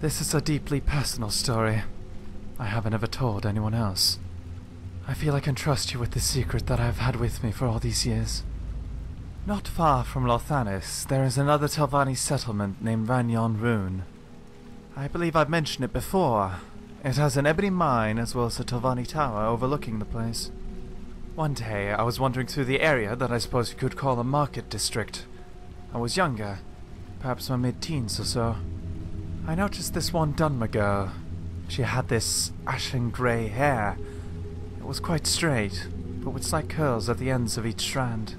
This is a deeply personal story. I haven't ever told anyone else. I feel I can trust you with the secret that I've had with me for all these years. Not far from Lothanis, there is another Telvanni settlement named Ranyon Rune. I believe I've mentioned it before. It has an ebony mine as well as a Telvanni tower overlooking the place. One day, I was wandering through the area that I suppose you could call a market district. I was younger, perhaps my mid-teens or so. I noticed this one Dunmer girl. She had this ashen grey hair. It was quite straight, but with slight curls at the ends of each strand.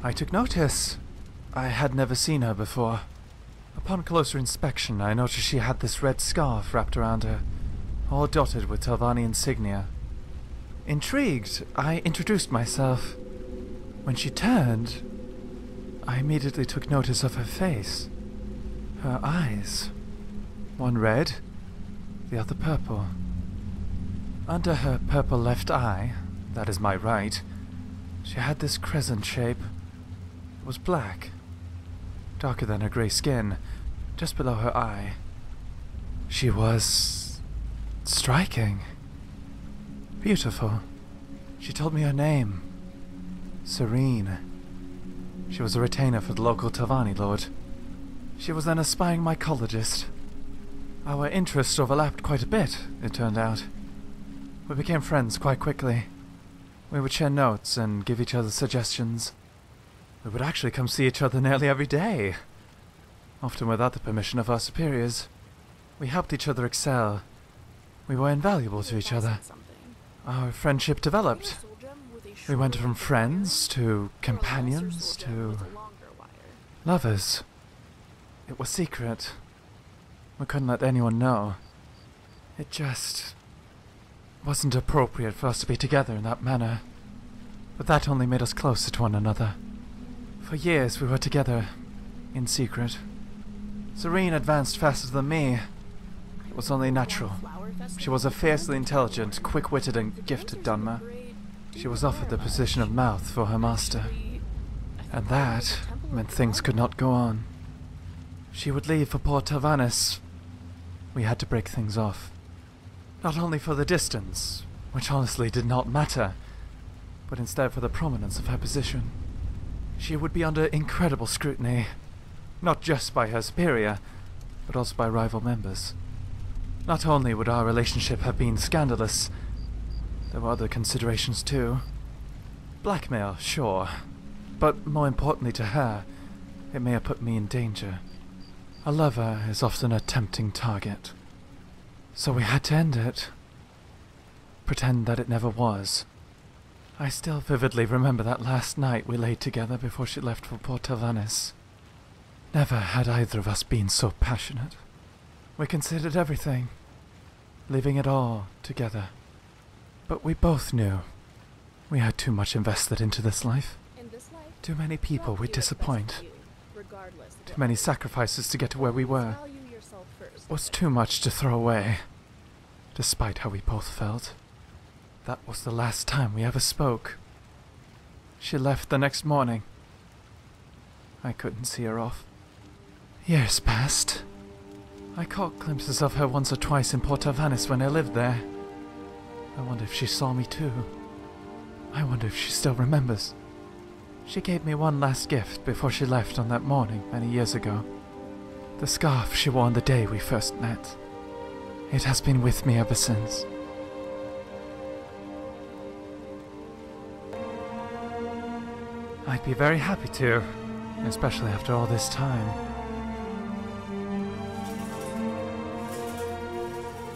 I took notice. I had never seen her before. Upon closer inspection, I noticed she had this red scarf wrapped around her, all dotted with Telvanni insignia. Intrigued, I introduced myself. When she turned, I immediately took notice of her face. Her eyes. One red, the other purple. Under her purple left eye, that is my right, she had this crescent shape. It was black, darker than her grey skin, just below her eye. She was striking. Beautiful. She told me her name. Serene. She was a retainer for the local Telvanni lord. She was an aspiring mycologist. Our interests overlapped quite a bit, it turned out. We became friends quite quickly. We would share notes and give each other suggestions. We would actually come see each other nearly every day, often without the permission of our superiors. We helped each other excel. We were invaluable to each other. Our friendship developed. We went from friends to companions to lovers. It was secret. We couldn't let anyone know. It just wasn't appropriate for us to be together in that manner. But that only made us closer to one another. For years we were together, in secret. Serene advanced faster than me. It was only natural. She was a fiercely intelligent, quick-witted and gifted Dunmer. She was offered the position of mouth for her master. And that meant things could not go on. She would leave for Port Telvannis. We had to break things off. Not only for the distance, which honestly did not matter, but instead for the prominence of her position. She would be under incredible scrutiny, not just by her superior, but also by rival members. Not only would our relationship have been scandalous, there were other considerations too. Blackmail, sure, but more importantly to her, it may have put me in danger. A lover is often a tempting target. So we had to end it. Pretend that it never was. I still vividly remember that last night we lay together before she left for Port Telvannis. Never had either of us been so passionate. We considered everything, leaving it all together. But we both knew we had too much invested into this life. Too many people we'd disappoint. Too many sacrifices to get to where we were. It was too much to throw away, despite how we both felt. That was the last time we ever spoke. She left the next morning. I couldn't see her off. Years passed. I caught glimpses of her once or twice in Port Telvannis when I lived there. I wonder if she saw me too. I wonder if she still remembers. She gave me one last gift before she left on that morning many years ago. The scarf she wore on the day we first met. It has been with me ever since. I'd be very happy to, especially after all this time.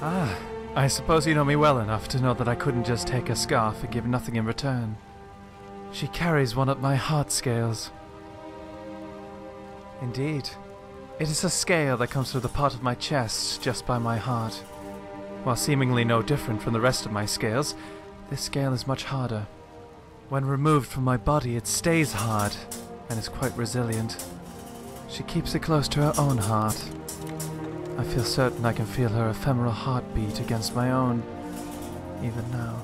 Ah, I suppose you know me well enough to know that I couldn't just take a scarf and give nothing in return. She carries one of my heart scales. Indeed. It is a scale that comes through the part of my chest just by my heart. While seemingly no different from the rest of my scales, this scale is much harder. When removed from my body, it stays hard and is quite resilient. She keeps it close to her own heart. I feel certain I can feel her ephemeral heartbeat against my own, even now.